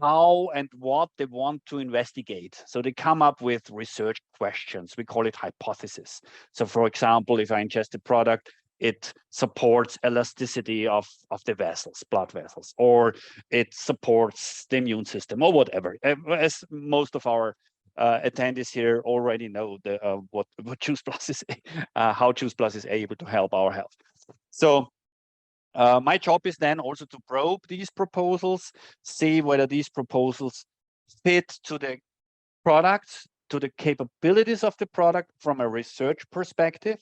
how and what they want to investigate. So they come up with research questions. We call it hypothesis. So for example, if I ingest a product, it supports elasticity of the vessels, blood vessels, or it supports the immune system, or whatever. As most of our attendees here already know what Juice Plus is, how Juice Plus is able to help our health. So my job is then also to probe these proposals, see whether these proposals fit to the product, to the capabilities of the product from a research perspective,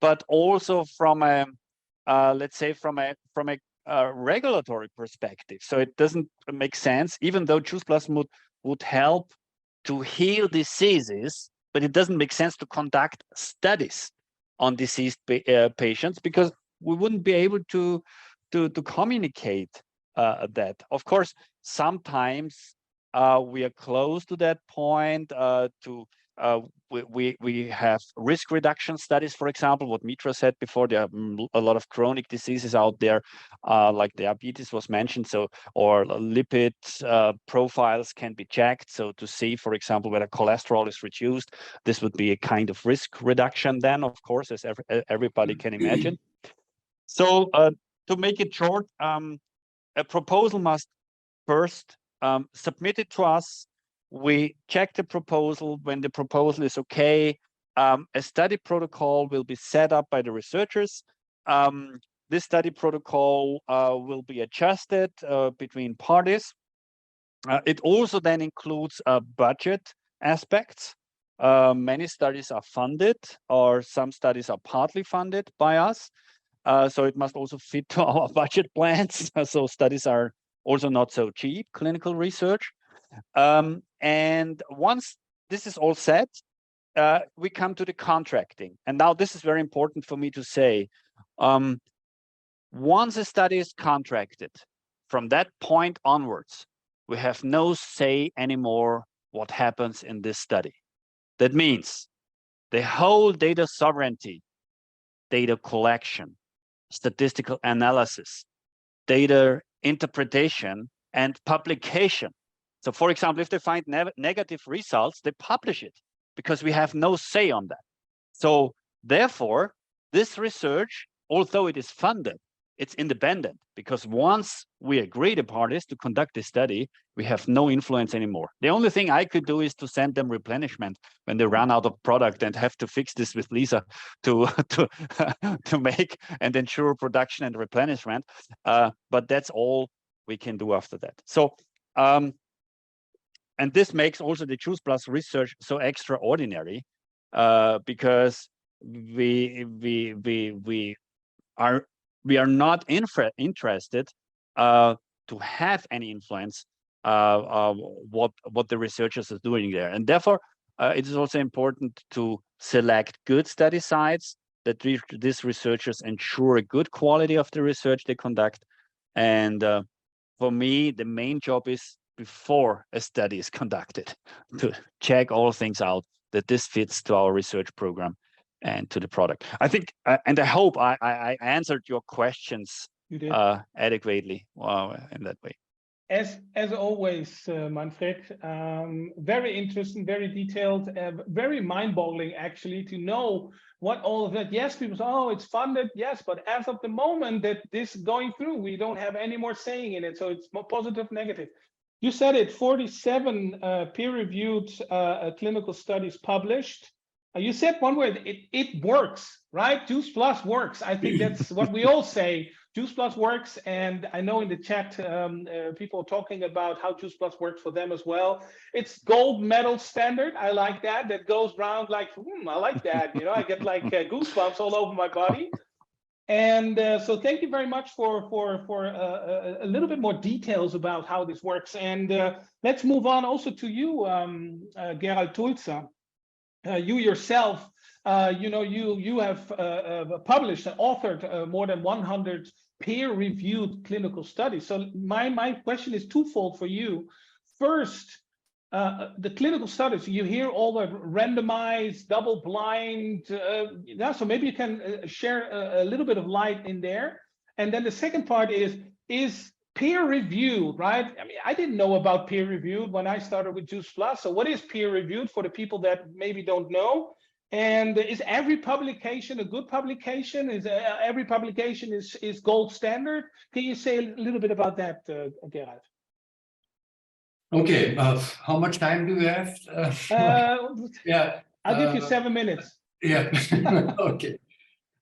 but also from a let's say from a regulatory perspective. So it doesn't make sense, even though Juice Plus would help to heal diseases, but it doesn't make sense to conduct studies on diseased patients, because we wouldn't be able to communicate that. Of course, sometimes we are close to that point. We have risk reduction studies, for example, what Mitra said before. There are a lot of chronic diseases out there, like diabetes was mentioned, so, or lipid profiles can be checked. So to see, for example, whether cholesterol is reduced, this would be a kind of risk reduction then, of course, as everybody can imagine. So to make it short, a proposal must first submit it to us. We check the proposal. When the proposal is okay, a study protocol will be set up by the researchers. This study protocol will be adjusted between parties. It also then includes budget aspects. Many studies are funded, or some studies are partly funded by us. So it must also fit to our budget plans. So studies are also not so cheap, clinical research. And once this is all set, we come to the contracting. And now this is very important for me to say. Once a study is contracted, from that point onwards, we have no say anymore what happens in this study. That means the whole data sovereignty, data collection, statistical analysis, data interpretation, and publication. So for example, if they find negative results, they publish it because we have no say on that. So therefore, this research, although it is funded, it's independent, because once we agree the parties to conduct this study, we have no influence anymore. The only thing I could do is to send them replenishment when they run out of product and have to fix this with Lisa to make and ensure production and replenishment. But that's all we can do after that. So, and this makes also the Juice Plus research so extraordinary, because we are not interested to have any influence what the researchers are doing there, and therefore it is also important to select good study sites, that these researchers ensure a good quality of the research they conduct. And for me, the main job is, before a study is conducted, to check all things out, that this fits to our research program and to the product. I think, and I hope I answered your questions adequately in that way. As always, Manfred, very interesting, very detailed, very mind-boggling actually to know what all of that. Yes, people say, oh, it's funded, yes, but as of the moment that this is going through, we don't have any more saying in it. So it's more positive, negative. You said it, 47 peer-reviewed clinical studies published. You said one word, it works, right? Juice Plus works. I think that's what we all say. Juice Plus works, and I know in the chat people are talking about how Juice Plus works for them as well. It's gold medal standard. I like that. That goes round like, I like that. You know, I get like goosebumps all over my body. And so thank you very much for a little bit more details about how this works. And let's move on also to you, Gerald Tulzer. You yourself, you have published and authored more than 100 peer-reviewed clinical studies. So my question is twofold for you. First, the clinical studies, you hear all the randomized, double-blind, so maybe you can share a little bit of light in there. And then the second part is peer-reviewed, right? I mean, I didn't know about peer-reviewed when I started with Juice Plus. So what is peer-reviewed for the people that maybe don't know? And is every publication a good publication? Is every publication is gold standard? Can you say a little bit about that, Gerald? Okay, how much time do we have? Yeah, I'll give you 7 minutes. Yeah, okay.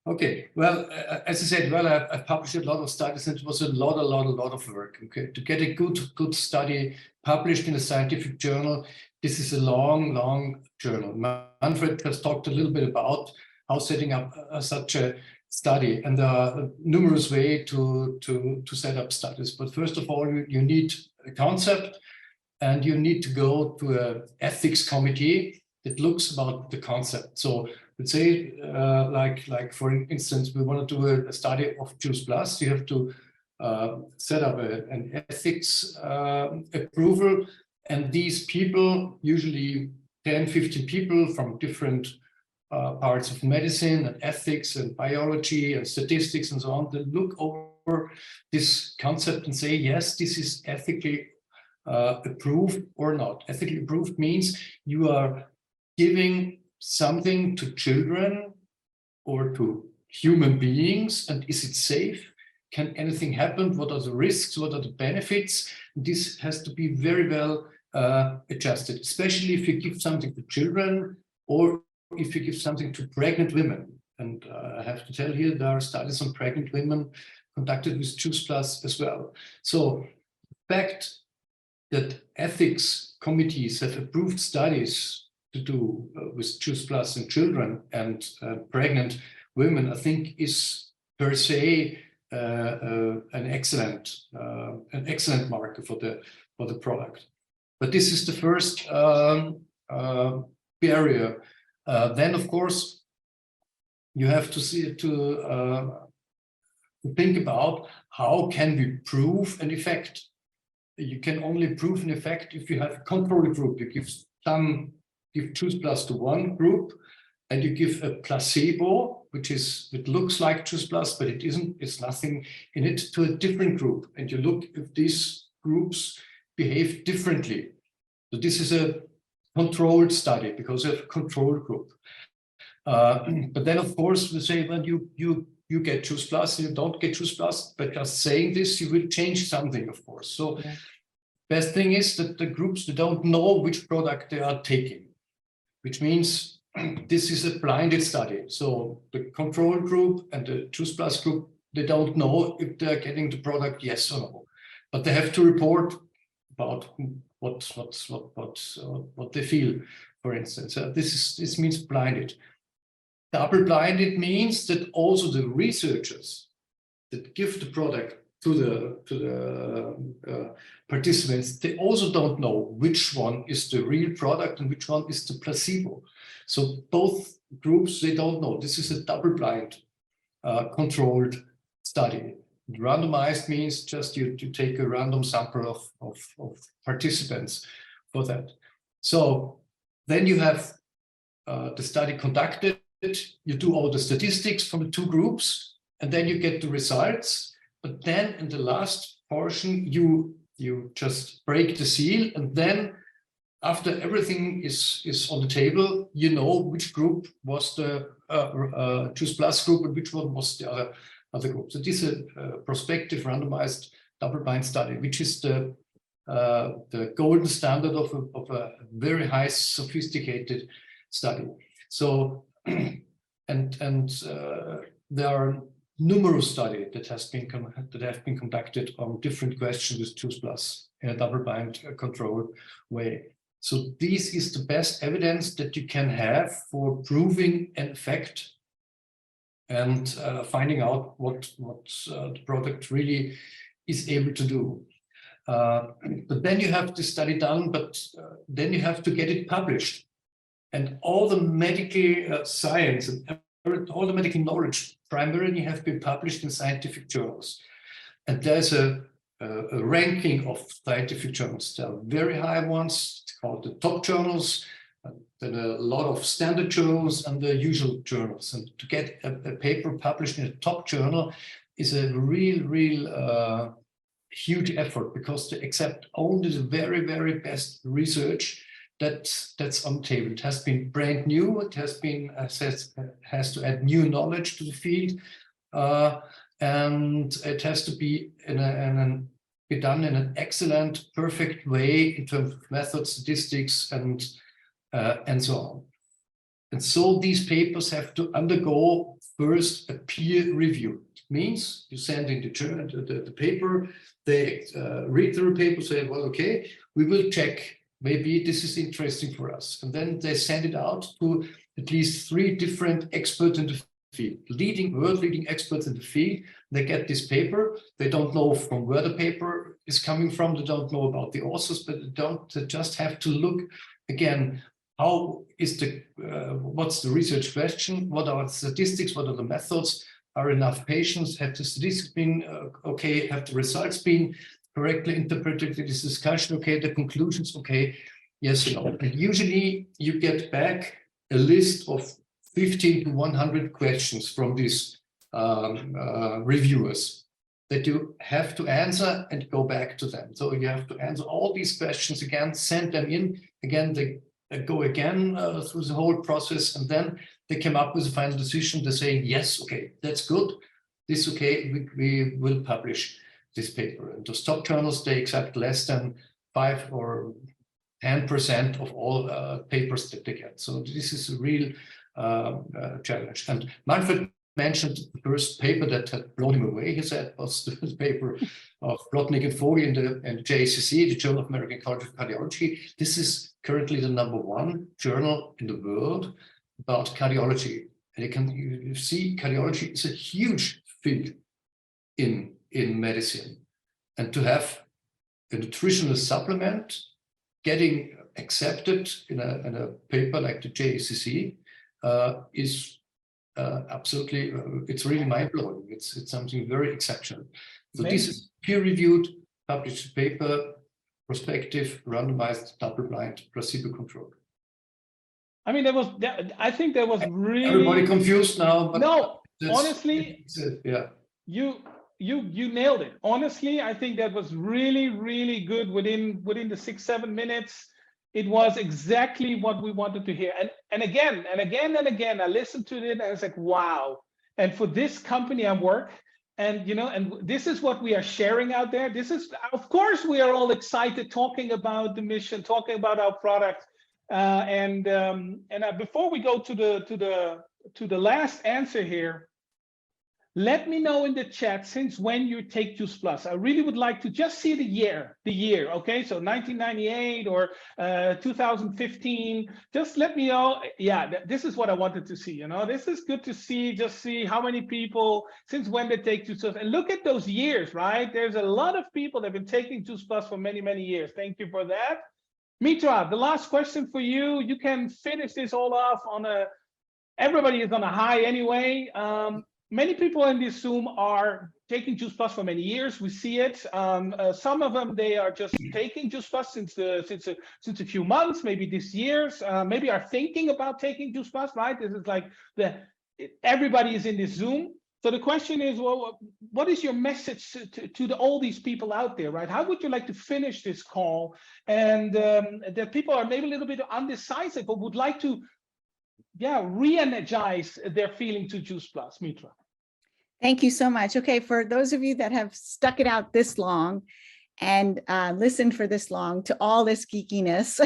Okay, well, as I said, I've published a lot of studies, and it was a lot of work. Okay, to get a good study published in a scientific journal, this is a long journal. Manfred has talked a little bit about how setting up such a study, and there are numerous ways to set up studies. But first of all, you need a concept, and you need to go to an ethics committee that looks about the concept. So let's say, like for instance, we want to do a study of Juice Plus. You have to set up an ethics approval, and these people, usually 10-15 people from different parts of medicine and ethics and biology and statistics and so on, they look over this concept and say, yes, this is ethically approved or not. Ethically approved means you are giving something to children or to human beings, and is it safe? Can anything happen? What are the risks? What are the benefits? This has to be very well adjusted, especially if you give something to children or if you give something to pregnant women. And I have to tell you, there are studies on pregnant women conducted with Juice Plus as well. So the fact that ethics committees have approved studies to do with Juice Plus in children and pregnant women, I think is per se an excellent marker for the product. But this is the first barrier. Then, of course, you have to think about how can we prove an effect. You can only prove an effect if you have a control group. You give Juice Plus to one group, and you give a placebo, it looks like Juice Plus, but it isn't. It's nothing in it, to a different group, and you look if these groups behave differently. So this is a controlled study because of a control group. But then, of course, we say, well, you you get Juice Plus, you don't get Juice Plus, but just saying this, you will change something, of course. So best thing is that the groups, they don't know which product they are taking, which means this is a blinded study. So the control group and the Juice Plus group, they don't know if they're getting the product, yes or no, but they have to report about what they feel, for instance. This means blinded. Double blinded means that also the researchers that give the product to the participants, they also don't know which one is the real product and which one is the placebo. So both groups, they don't know. This is a double blind controlled study. Randomized means just you take a random sample of participants for that. So then you have the study conducted, you do all the statistics from the two groups, and then you get the results. But then in the last portion, you just break the seal, and then after everything is on the table, you know which group was the Juice Plus group and which one was the other group. So this is a prospective randomized double-blind study, which is the golden standard of a very high sophisticated study. So and there are numerous studies that have been conducted on different questions with Juice Plus in a double-blind controlled way. So this is the best evidence that you can have for proving an effect and finding out what the product really is able to do. But then you have the study done, but then you have to get it published. And all the medical science and all the medical knowledge primarily have been published in scientific journals. And there's a ranking of scientific journals. There are very high ones, it's called the top journals, then a lot of standard journals and the usual journals. And to get a paper published in a top journal is a real huge effort, because they accept only the very, very best research that's on the table. It has been brand new. It has to add new knowledge to the field, and it has to be be done in an excellent, perfect way in terms of method, statistics, and so on. And so these papers have to undergo first a peer review. It means you send in the paper, they read the paper, say, well, okay, we will check. Maybe this is interesting for us. And then they send it out to at least 3 different experts in the field, world-leading experts in the field. They get this paper. They don't know from where the paper is coming from. They don't know about the authors, but they just have to look again. How is what's the research question? What are the statistics? What are the methods? Are enough patients? Have the statistics been okay? Have the results been correctly interpreted? This discussion, okay, the conclusions, okay, yes or no. And usually you get back a list of 50 to 100 questions from these reviewers that you have to answer and go back to them. So you have to answer all these questions again, send them in. Again, they go again through the whole process, and then they come up with a final decision. They're saying, yes, okay, that's good. This okay, we will publish this paper. And those top journals, they accept less than 5 or 10% of all papers that they get. So this is a real challenge. And Manfred mentioned the first paper that had blown him away, he said, was the paper of Plotnik and Vogel in the JACC, the Journal of American College of Cardiology. This is currently the #1 journal in the world about cardiology. And you see, cardiology is a huge field in medicine. And to have a nutritional supplement getting accepted in a paper like the JACC is absolutely, it's really mind-blowing. It's something very exceptional. So this is peer-reviewed, published paper, prospective, randomized, double-blind, placebo-controlled. I mean, I think there was really... Everybody confused now. But no, honestly, yeah. You nailed it. Honestly, I think that was really good within the 6-7 minutes. It was exactly what we wanted to hear. And again, I listened to it and I was like, wow. and for this company I work. And, you know, and this is what we are sharing out there. This is, of course, we are all excited talking about the mission, talking about our product. Before we go to the last answer here, let me know in the chat since when you take Juice Plus. I really would like to just see the year, okay? So 1998 or 2015, just let me know. Yeah, this is what I wanted to see, you know? This is good to see, just see how many people, since when they take Juice Plus. And look at those years, right? There's a lot of people that have been taking Juice Plus for many, many years. Thank you for that. Mitra, the last question for you. You can finish this all off on everybody is on a high anyway. Many people in this Zoom are taking Juice Plus for many years. We see it. Some of them, they are just taking Juice Plus since a few months, maybe this year. Maybe are thinking about taking Juice Plus, right? This is like everybody is in this Zoom. So the question is, well, what is your message to all these people out there, right? How would you like to finish this call? And that people are maybe a little bit undecisive, but would like to, yeah, re-energize their feeling to Juice Plus. Mitra. Thank you so much. Okay, for those of you that have stuck it out this long and listened for this long to all this geekiness,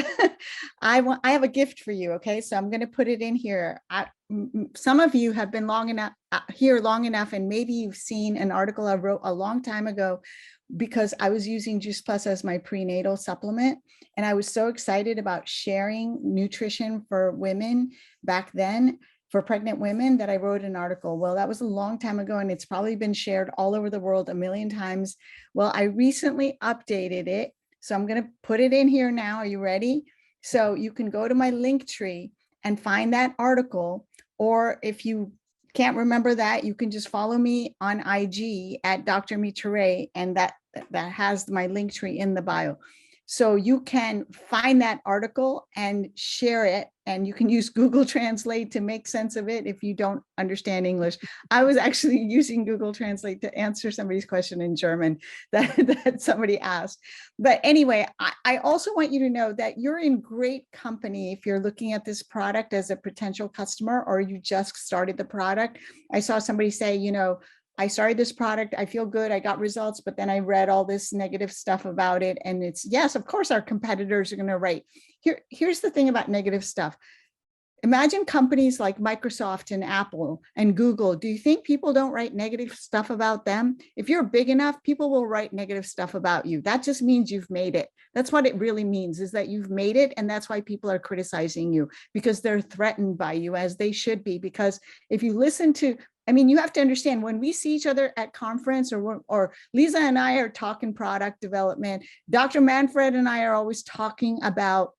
I have a gift for you. Okay, so I'm going to put it in here. Some of you have been long enough here long enough, and maybe you've seen an article I wrote a long time ago, because I was using Juice Plus as my prenatal supplement. And I was so excited about sharing nutrition for women back then, for pregnant women, that I wrote an article. Well, that was a long time ago, and it's probably been shared all over the world a million times. Well, I recently updated it. So I'm going to put it in here now. Are you ready? So you can go to my link tree and find that article. Or if you can't remember that, you can just follow me on IG at Dr. Mitra Ray, and that has my link tree in the bio. So you can find that article and share it, and you can use Google Translate to make sense of it if you don't understand English. I was actually using Google Translate to answer somebody's question in German that somebody asked. But anyway, I also want you to know that you're in great company if you're looking at this product as a potential customer, or you just started the product. I saw somebody say, you know, I started this product, I feel good, I got results, but then I read all this negative stuff about it. And it's, yes, of course, our competitors are going to write. Here's the thing about negative stuff. Imagine companies like Microsoft and Apple and Google. Do you think people don't write negative stuff about them? If you're big enough, people will write negative stuff about you. That just means you've made it. That's what it really means, is that you've made it. And that's why people are criticizing you, because they're threatened by you, as they should be. Because if you listen to, I mean, you have to understand, when we see each other at conference, or Lisa and I are talking product development, Dr. Manfred and I are always talking about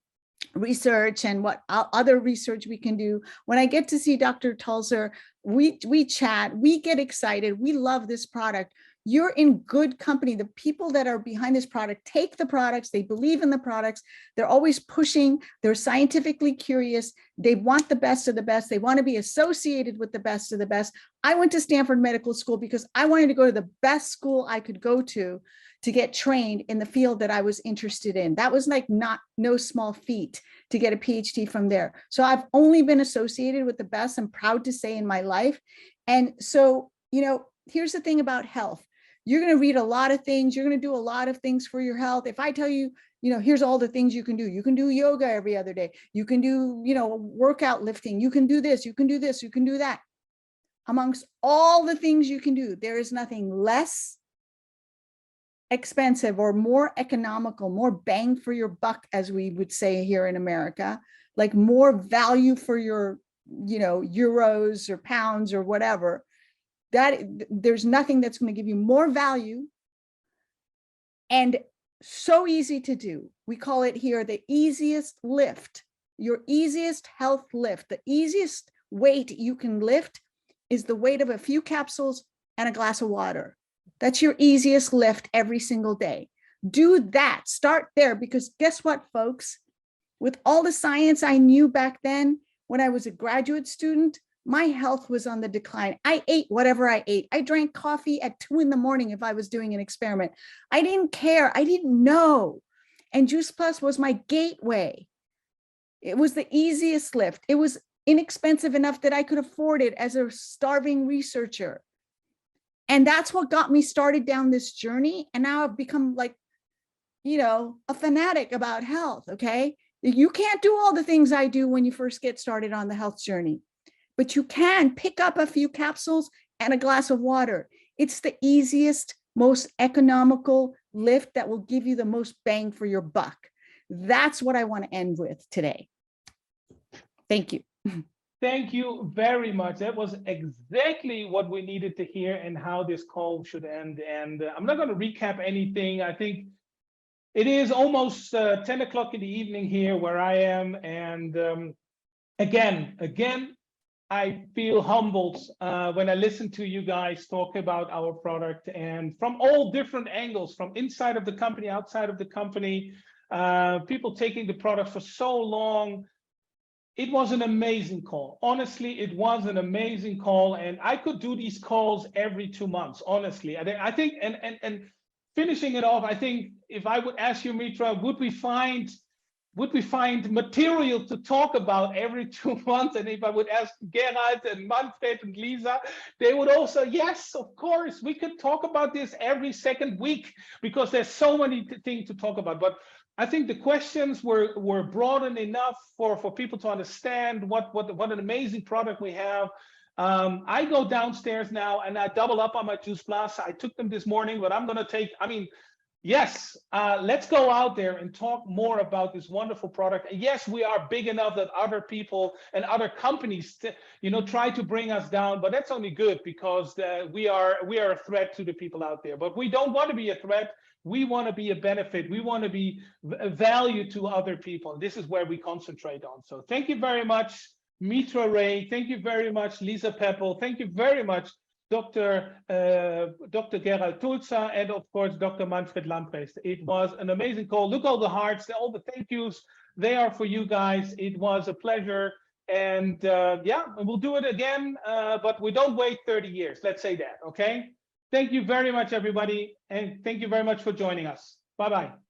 research and what other research we can do. When I get to see Dr. Tulser, we chat, we get excited, we love this product. You're in good company. The people that are behind this product take the products, they believe in the products, they're always pushing, they're scientifically curious, they want the best of the best, they want to be associated with the best of the best. I went to Stanford Medical School because I wanted to go to the best school I could go to get trained in the field that I was interested in. That was like no small feat to get a PhD from there. So I've only been associated with the best, I'm proud to say, in my life. And so, you know, here's the thing about health. You're going to read a lot of things. You're going to do a lot of things for your health. If I tell you, you know, here's all the things you can do. You can do yoga every other day. You can do, you know, workout lifting. You can do this. You can do this. You can do that. Amongst all the things you can do, there is nothing less expensive or more economical, more bang for your buck, as we would say here in America, like more value for your, you know, euros or pounds or whatever. That there's nothing that's going to give you more value and so easy to do. We call it here the easiest lift, your easiest health lift. The easiest weight you can lift is the weight of a few capsules and a glass of water. That's your easiest lift every single day. Do that, start there, because guess what, folks? With all the science I knew back then, when I was a graduate student, my health was on the decline. I ate whatever I ate. I drank coffee at 2 a.m. if I was doing an experiment. I didn't care. I didn't know. And Juice Plus was my gateway. It was the easiest lift. It was inexpensive enough that I could afford it as a starving researcher. And that's what got me started down this journey. And now I've become like, you know, a fanatic about health, okay? You can't do all the things I do when you first get started on the health journey, but you can pick up a few capsules and a glass of water. It's the easiest, most economical lift that will give you the most bang for your buck. That's what I want to end with today. Thank you. Thank you very much. That was exactly what we needed to hear and how this call should end. And I'm not going to recap anything. I think it is almost 10 o'clock in the evening here where I am. And again, I feel humbled when I listen to you guys talk about our product, and from all different angles, from inside of the company, outside of the company, people taking the product for so long. It was an amazing call. Honestly, it was an amazing call, and I could do these calls every 2 months. Honestly, I think, and finishing it off, I think if I would ask you, Mitra, would we find material to talk about every 2 months? And if I would ask Gerald and Manfred and Lisa, they would also, yes, of course, we could talk about this every second week because there's so many things to talk about. But I think the questions were broad enough for people to understand what an amazing product we have. I go downstairs now and I double up on my Juice Plus. I took them this morning, but I'm going to take, yes, let's go out there and talk more about this wonderful product. And yes, we are big enough that other people and other companies, try to bring us down, but that's only good because we are a threat to the people out there. But we don't want to be a threat. We want to be a benefit. We want to be a value to other people. This is where we concentrate on. So thank you very much, Mitra Ray. Thank you very much, Lisa Peppel. Thank you very much, Dr. Gerald Tulza, and of course, Dr. Manfred Lamprecht. It was an amazing call. Look, all the hearts, all the thank yous, they are for you guys. It was a pleasure. And we'll do it again, but we don't wait 30 years. Let's say that, okay? Thank you very much, everybody. And thank you very much for joining us. Bye-bye.